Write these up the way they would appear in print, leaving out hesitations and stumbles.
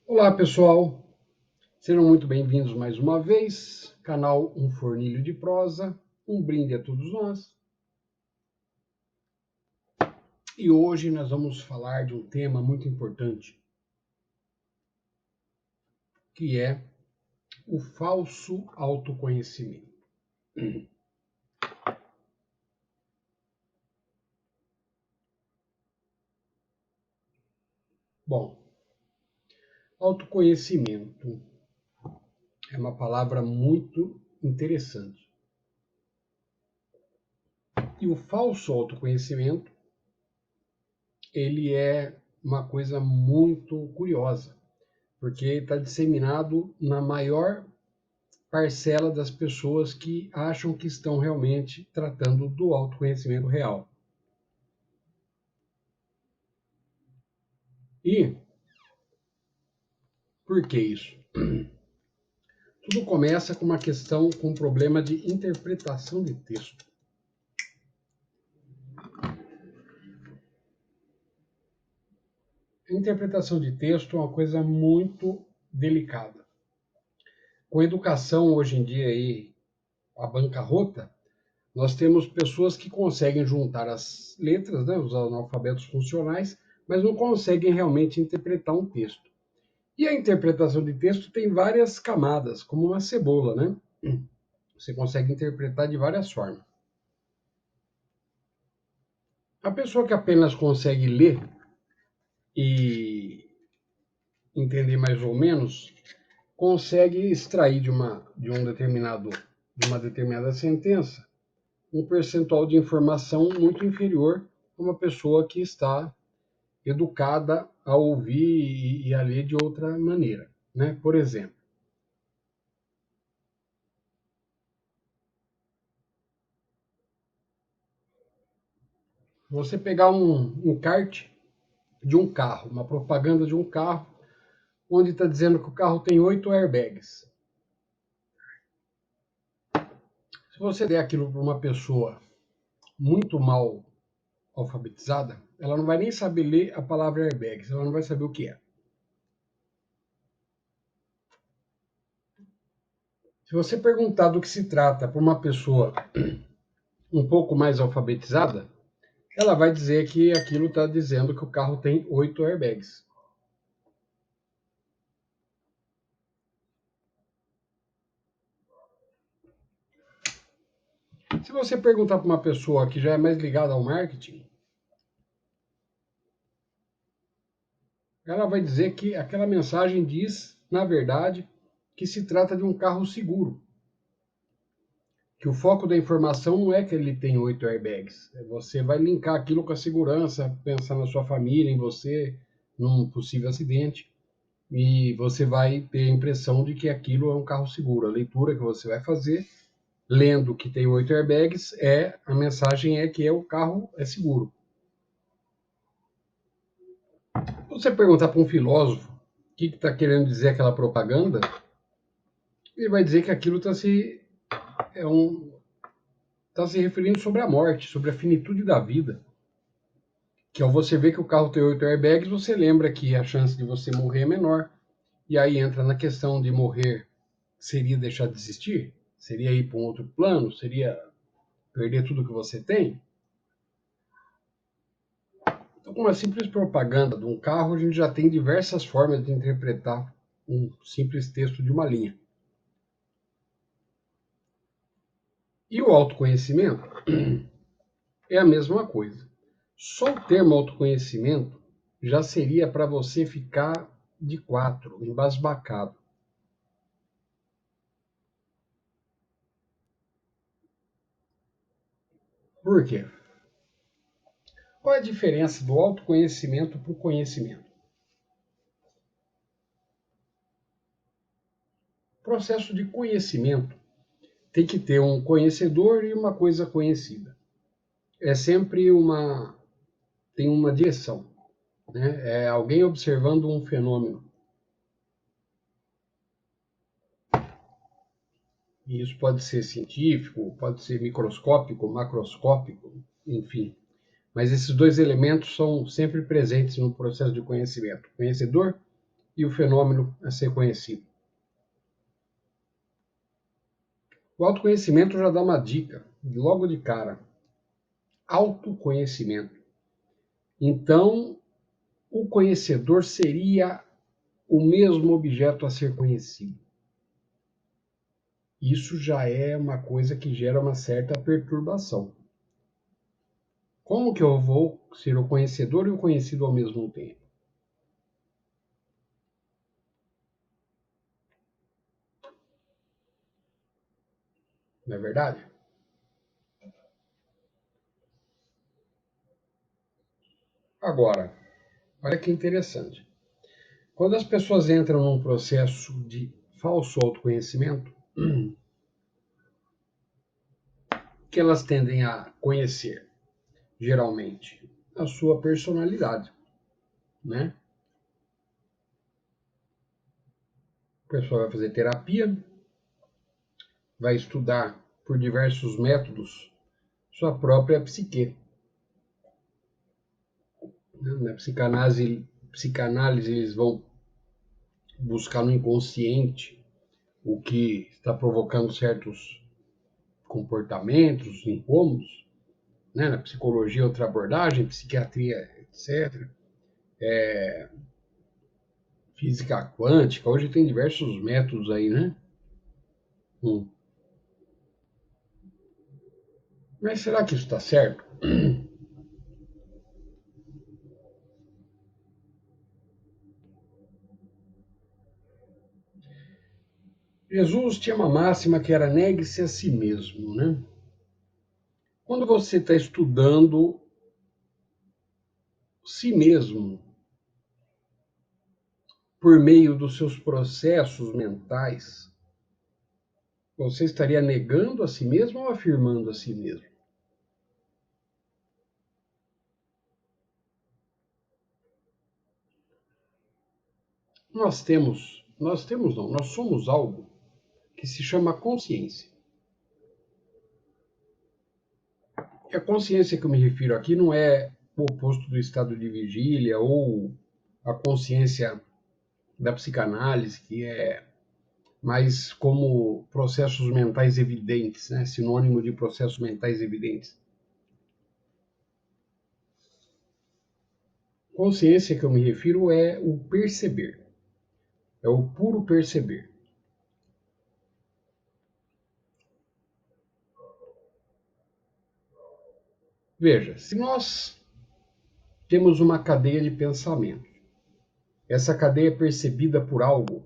Olá pessoal, sejam muito bem-vindos mais uma vez, canal Um Fornilho de Prosa, um brinde a todos nós. E hoje nós vamos falar de um tema muito importante, que é o falso autoconhecimento. Bom, autoconhecimento é uma palavra muito interessante. E o falso autoconhecimento, ele é uma coisa muito curiosa, porque está disseminado na maior parcela das pessoas que acham que estão realmente tratando do autoconhecimento real. E por que isso? Tudo começa com uma questão, com um problema de interpretação de texto. A interpretação de texto é uma coisa muito delicada. Com a educação hoje em dia aí, a bancarrota, nós temos pessoas que conseguem juntar as letras, né, os analfabetos funcionais, mas não conseguem realmente interpretar um texto. E a interpretação de texto tem várias camadas, como uma cebola, né? Você consegue interpretar de várias formas. A pessoa que apenas consegue ler e entender mais ou menos, consegue extrair de uma determinada sentença um percentual de informação muito inferior a uma pessoa que está educada a ouvir e a ler de outra maneira, né? Por exemplo, você pegar um kart de um carro, uma propaganda de um carro, onde está dizendo que o carro tem 8 airbags. Se você der aquilo para uma pessoa muito mal alfabetizada, ela não vai nem saber ler a palavra airbags, ela não vai saber o que é. Se você perguntar do que se trata para uma pessoa um pouco mais alfabetizada, ela vai dizer que aquilo está dizendo que o carro tem 8 airbags. Se você perguntar para uma pessoa que já é mais ligada ao marketing, ela vai dizer que aquela mensagem diz, na verdade, que se trata de um carro seguro. Que o foco da informação não é que ele tem 8 airbags. Você vai linkar aquilo com a segurança, pensar na sua família, em você, num possível acidente, e você vai ter a impressão de que aquilo é um carro seguro. A leitura que você vai fazer, lendo que tem 8 airbags, a mensagem é que o carro é seguro. Se você perguntar para um filósofo o que está querendo dizer aquela propaganda, ele vai dizer que aquilo está se referindo sobre a morte, sobre a finitude da vida. Que ao você ver que o carro tem 8 airbags, você lembra que a chance de você morrer é menor. E aí entra na questão de morrer, seria deixar de existir? Seria ir para um outro plano? Seria perder tudo que você tem? Então, com uma simples propaganda de um carro, a gente já tem diversas formas de interpretar um simples texto de uma linha. E o autoconhecimento é a mesma coisa. Só o termo autoconhecimento já seria para você ficar de quatro, embasbacado. Por quê? Qual é a diferença do autoconhecimento para o conhecimento? O processo de conhecimento tem que ter um conhecedor e uma coisa conhecida. É sempre tem uma direção, né? É alguém observando um fenômeno. E isso pode ser científico, pode ser microscópico, macroscópico, enfim. Mas esses dois elementos são sempre presentes no processo de conhecimento. Conhecedor e o fenômeno a ser conhecido. O autoconhecimento já dá uma dica, logo de cara. Autoconhecimento. Então, o conhecedor seria o mesmo objeto a ser conhecido. Isso já é uma coisa que gera uma certa perturbação. Como que eu vou ser o conhecedor e o conhecido ao mesmo tempo? Não é verdade? Agora, olha que interessante. Quando as pessoas entram num processo de falso autoconhecimento, que elas tendem a conhecer, geralmente, a sua personalidade, né? A pessoa vai fazer terapia, vai estudar por diversos métodos sua própria psique. Na psicanálise eles vão buscar no inconsciente o que está provocando certos comportamentos, incômodos, né? Na psicologia outra abordagem, psiquiatria, etc. Física quântica, hoje tem diversos métodos aí, né? Hum. Mas será que isso está certo? Jesus tinha uma máxima que era negue-se a si mesmo, né? Quando você está estudando si mesmo por meio dos seus processos mentais, você estaria negando a si mesmo ou afirmando a si mesmo? Nós somos algo que se chama consciência. E a consciência que eu me refiro aqui não é o oposto do estado de vigília ou a consciência da psicanálise, que é mais como processos mentais evidentes, né? Sinônimo de processos mentais evidentes. Consciência que eu me refiro é o perceber, é o puro perceber. Veja, se nós temos uma cadeia de pensamento, essa cadeia é percebida por algo,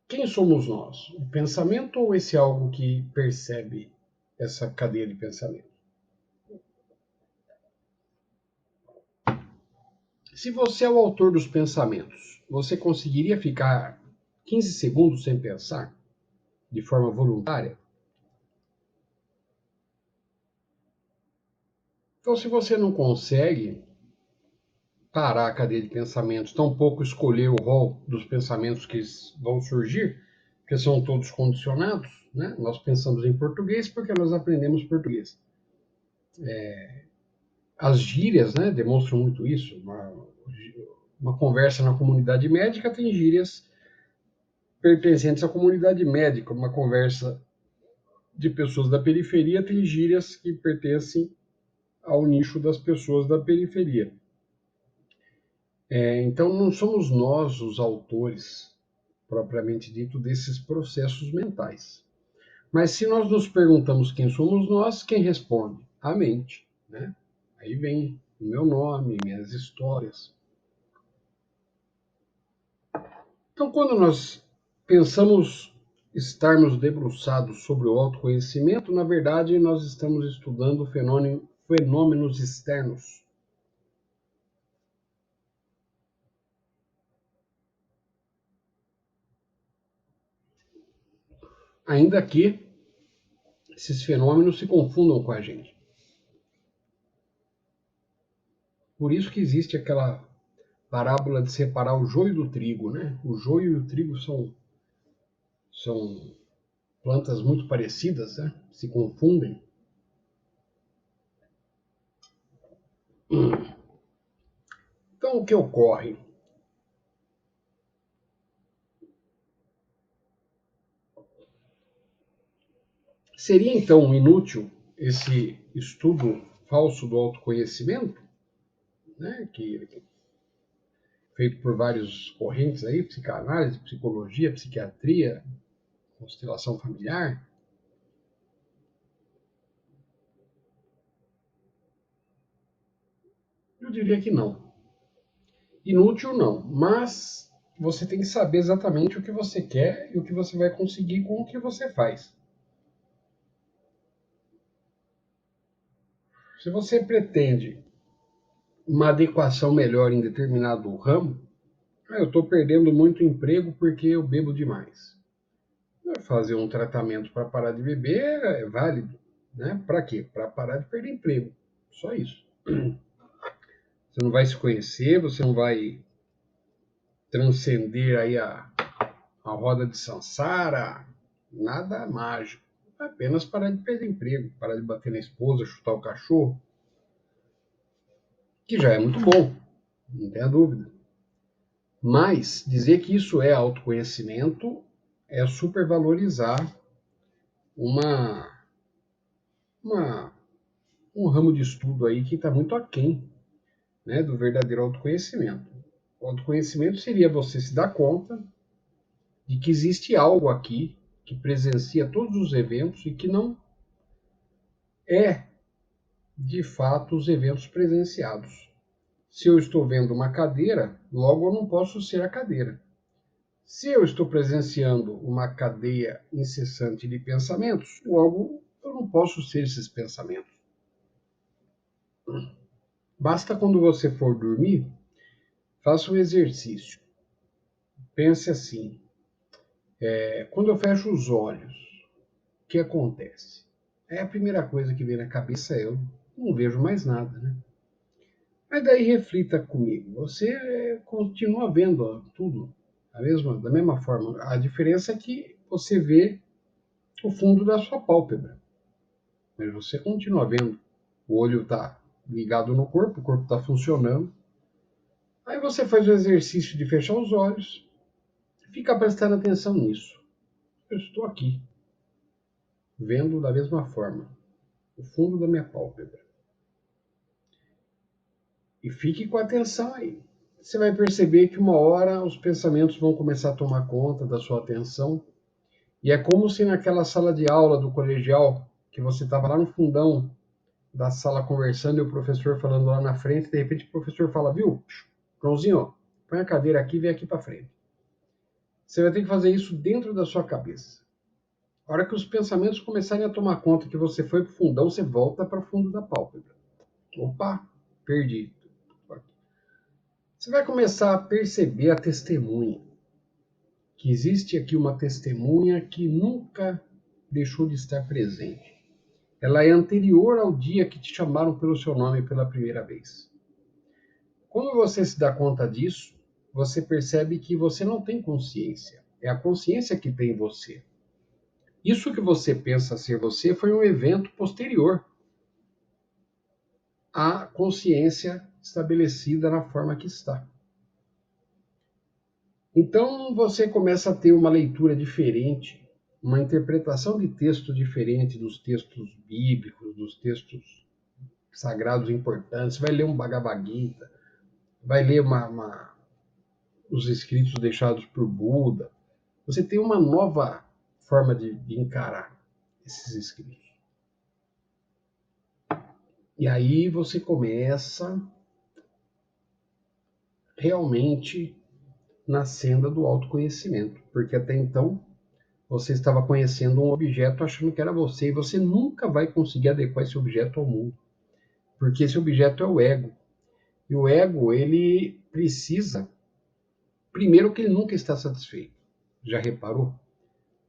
quem somos nós? O pensamento ou esse algo que percebe essa cadeia de pensamento? Se você é o autor dos pensamentos, você conseguiria ficar 15 segundos sem pensar, de forma voluntária? Então, se você não consegue parar a cadeia de pensamentos, tampouco escolher o rol dos pensamentos que vão surgir, porque são todos condicionados, né? Nós pensamos em português porque nós aprendemos português. As gírias, né, demonstram muito isso. Uma conversa na comunidade médica tem gírias pertencentes à comunidade médica. Uma conversa de pessoas da periferia tem gírias que pertencem ao nicho das pessoas da periferia. Então, não somos nós os autores, propriamente dito, desses processos mentais. Mas se nós nos perguntamos quem somos nós, quem responde? A mente, né? Aí vem o meu nome, minhas histórias. Então, quando nós pensamos estarmos debruçados sobre o autoconhecimento, na verdade, nós estamos estudando fenômenos externos. Ainda que esses fenômenos se confundam com a gente. Por isso que existe aquela parábola de separar o joio do trigo, né? O joio e o trigo são plantas muito parecidas, né? Se confundem. Então, o que ocorre? Seria então inútil esse estudo falso do autoconhecimento, né, que feito por vários correntes aí, psicanálise, psicologia, psiquiatria, constelação familiar? Eu diria que não. Inútil não, mas você tem que saber exatamente o que você quer e o que você vai conseguir com o que você faz. Se você pretende uma adequação melhor em determinado ramo, eu estou perdendo muito emprego porque eu bebo demais. Fazer um tratamento para parar de beber é válido, né? Para quê? Para parar de perder emprego. Só isso. Você não vai se conhecer, você não vai transcender aí a roda de Sansara, nada mágico. Apenas parar de perder emprego, parar de bater na esposa, chutar o cachorro, que já é muito bom, não tenha dúvida. Mas dizer que isso é autoconhecimento é supervalorizar uma, uma, um ramo de estudo aí que está muito aquém, né, do verdadeiro autoconhecimento. O autoconhecimento seria você se dar conta de que existe algo aqui que presencia todos os eventos e que não é, de fato, os eventos presenciados. Se eu estou vendo uma cadeira, logo eu não posso ser a cadeira. Se eu estou presenciando uma cadeia incessante de pensamentos, logo eu não posso ser esses pensamentos. Basta quando você for dormir, faça um exercício. Pense assim: quando eu fecho os olhos, o que acontece? É a primeira coisa que vem na cabeça, eu não vejo mais nada, né? Mas daí reflita comigo, você continua vendo tudo da mesma forma. A diferença é que você vê o fundo da sua pálpebra, mas você continua vendo. O olho está ligado no corpo, o corpo está funcionando. Aí você faz o exercício de fechar os olhos, fica prestando atenção nisso. Eu estou aqui, vendo da mesma forma, o fundo da minha pálpebra. E fique com atenção aí. Você vai perceber que uma hora os pensamentos vão começar a tomar conta da sua atenção. E é como se naquela sala de aula do colegial, que você estava lá no fundão da sala conversando e o professor falando lá na frente, de repente o professor fala, viu, Joãozinho, põe a cadeira aqui e vem aqui para frente. Você vai ter que fazer isso dentro da sua cabeça. A hora que os pensamentos começarem a tomar conta que você foi para o fundão, você volta para o fundo da pálpebra. Opa, perdi. Você vai começar a perceber a testemunha. Que existe aqui uma testemunha que nunca deixou de estar presente. Ela é anterior ao dia que te chamaram pelo seu nome pela primeira vez. Quando você se dá conta disso, você percebe que você não tem consciência. É a consciência que tem você. Isso que você pensa ser você foi um evento posterior à consciência estabelecida na forma que está. Então você começa a ter uma leitura diferente, uma interpretação de texto diferente dos textos bíblicos, dos textos sagrados importantes. Você vai ler um Bhagavad Gita, vai ler os escritos deixados por Buda. Você tem uma nova forma de encarar esses escritos. E aí você começa realmente na senda do autoconhecimento, porque até então você estava conhecendo um objeto achando que era você, e você nunca vai conseguir adequar esse objeto ao mundo, porque esse objeto é o ego. E o ego, ele precisa, primeiro que ele nunca está satisfeito. Já reparou?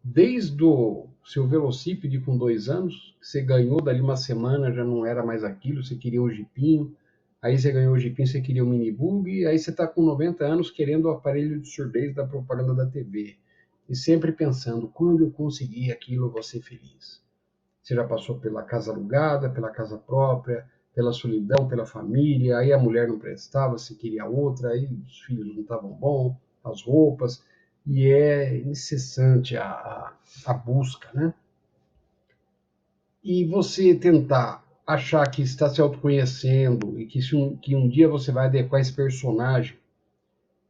Desde o seu velocípede com 2 anos, você ganhou dali uma semana, já não era mais aquilo, você queria um jipinho, aí você ganhou o jipinho, você queria um minibug, aí você está com 90 anos querendo o aparelho de surdez da propaganda da TV. E sempre pensando, quando eu conseguir aquilo, eu vou ser feliz. Você já passou pela casa alugada, pela casa própria, pela solidão, pela família, aí a mulher não prestava, você queria outra, aí os filhos não estavam bons, as roupas, e é incessante a busca, né? E você tentar achar que está se autoconhecendo e que um dia você vai adequar esse personagem,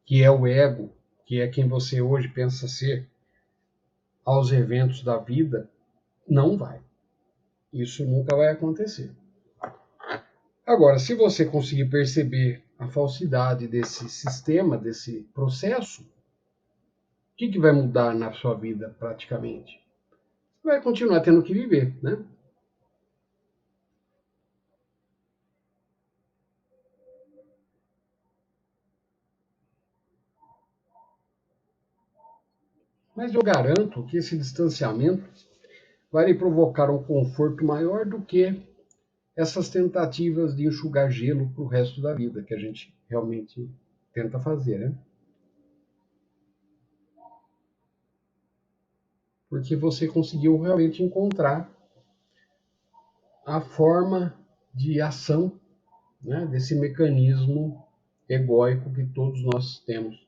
que é o ego, que é quem você hoje pensa ser, aos eventos da vida, não vai. Isso nunca vai acontecer. Agora, se você conseguir perceber a falsidade desse sistema, desse processo, o que vai mudar na sua vida praticamente? Você vai continuar tendo que viver, né? Mas eu garanto que esse distanciamento vai lhe provocar um conforto maior do que essas tentativas de enxugar gelo para o resto da vida, que a gente realmente tenta fazer, né? Porque você conseguiu realmente encontrar a forma de ação, né, desse mecanismo egóico que todos nós temos.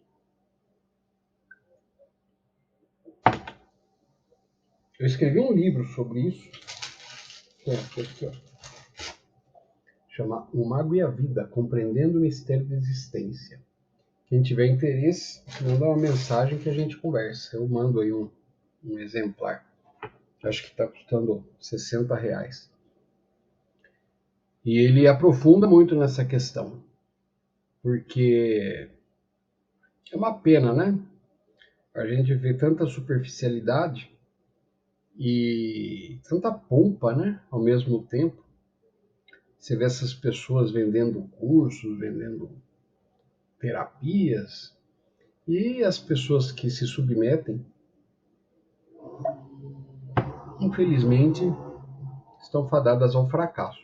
Eu escrevi um livro sobre isso, que é aqui, ó, chama O Mago e a Vida, Compreendendo o Mistério da Existência. Quem tiver interesse, manda uma mensagem que a gente conversa. Eu mando aí um exemplar. Acho que está custando R$ 60. E ele aprofunda muito nessa questão, porque é uma pena, né? A gente vê tanta superficialidade e tanta pompa, né? Ao mesmo tempo. Você vê essas pessoas vendendo cursos, vendendo terapias, e as pessoas que se submetem, infelizmente, estão fadadas ao fracasso.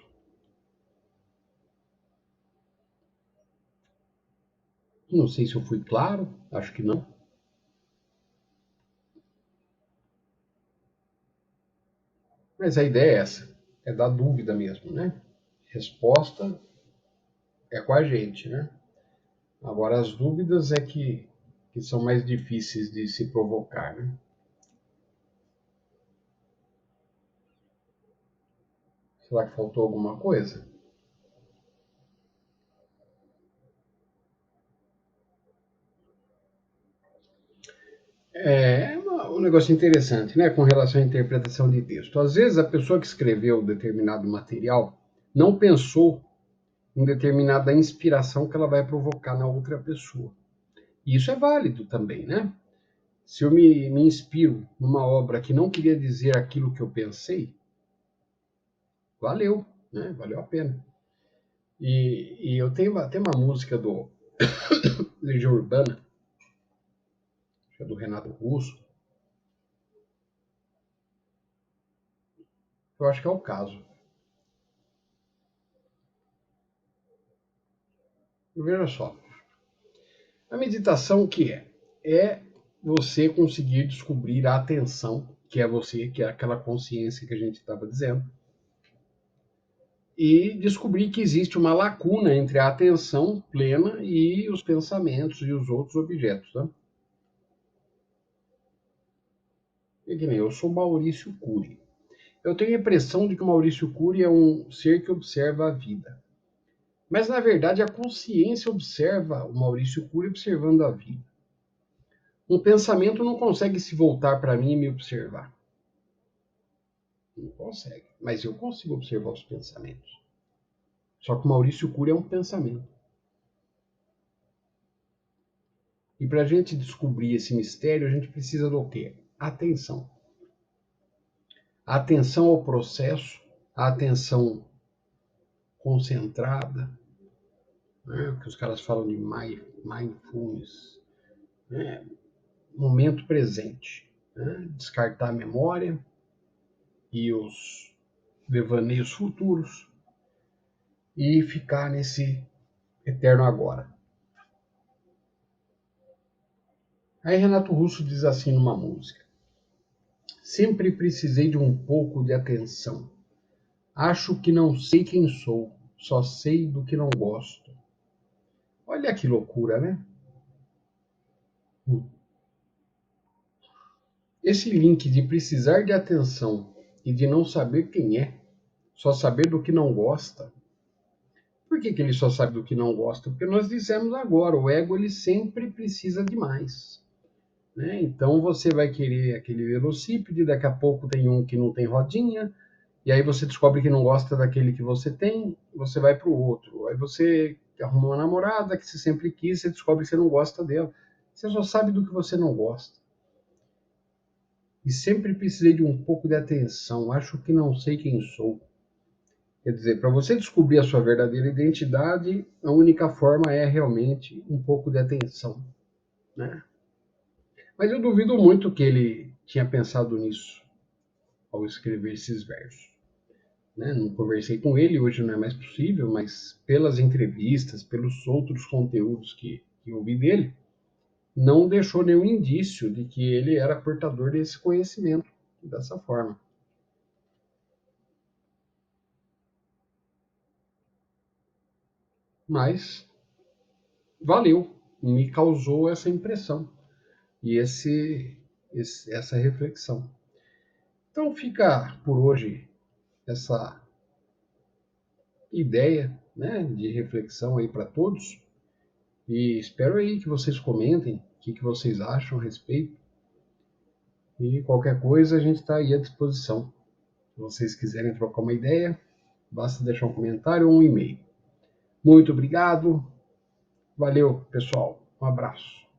Não sei se eu fui claro, acho que não. Mas a ideia é essa, é dar dúvida mesmo, né? Resposta é com a gente, né? Agora as dúvidas é que são mais difíceis de se provocar, né? Será que faltou alguma coisa? Um negócio interessante, né, com relação à interpretação de texto. Às vezes a pessoa que escreveu determinado material não pensou em determinada inspiração que ela vai provocar na outra pessoa. E isso é válido também, né? Se eu me inspiro numa obra que não queria dizer aquilo que eu pensei, valeu, né? Valeu a pena. E eu tenho uma música do Legião Urbana, que é do Renato Russo, eu acho que é o caso. Veja só, a meditação o que é? É você conseguir descobrir a atenção, que é você, que é aquela consciência que a gente estava dizendo, e descobrir que existe uma lacuna entre a atenção plena e os pensamentos e os outros objetos. Tá? É que nem eu sou Maurício Cury. Eu tenho a impressão de que o Maurício Cury é um ser que observa a vida. Mas, na verdade, a consciência observa o Maurício Cury observando a vida. Um pensamento não consegue se voltar para mim e me observar. Não consegue. Mas eu consigo observar os pensamentos. Só que o Maurício Cury é um pensamento. E para a gente descobrir esse mistério, a gente precisa do quê? Atenção. Atenção ao processo, a atenção concentrada, né? Que os caras falam de mindfulness, né? Momento presente. Né? Descartar a memória e os devaneios futuros e ficar nesse eterno agora. Aí Renato Russo diz assim numa música: sempre precisei de um pouco de atenção. Acho que não sei quem sou, só sei do que não gosto. Olha que loucura, né? Esse link de precisar de atenção e de não saber quem é, só saber do que não gosta. Por que ele só sabe do que não gosta? Porque nós dissemos agora, o ego ele sempre precisa de mais. Né? Então você vai querer aquele velocípede, daqui a pouco tem um que não tem rodinha, e aí você descobre que não gosta daquele que você tem, você vai para o outro. Aí você arruma uma namorada que você sempre quis, você descobre que você não gosta dela. Você só sabe do que você não gosta. E sempre precisei de um pouco de atenção. Acho que não sei quem sou. Quer dizer, para você descobrir a sua verdadeira identidade, a única forma é realmente um pouco de atenção, né? Mas eu duvido muito que ele tinha pensado nisso ao escrever esses versos. Né? Não conversei com ele, hoje não é mais possível, mas pelas entrevistas, pelos outros conteúdos que ouvi dele, não deixou nenhum indício de que ele era portador desse conhecimento dessa forma. Mas valeu, me causou essa impressão e essa reflexão. Então fica por hoje essa ideia, né, de reflexão aí para todos e espero aí que vocês comentem o que vocês acham a respeito e qualquer coisa a gente está aí à disposição. Se vocês quiserem trocar uma ideia, basta deixar um comentário ou um e-mail. Muito obrigado, valeu pessoal, um abraço.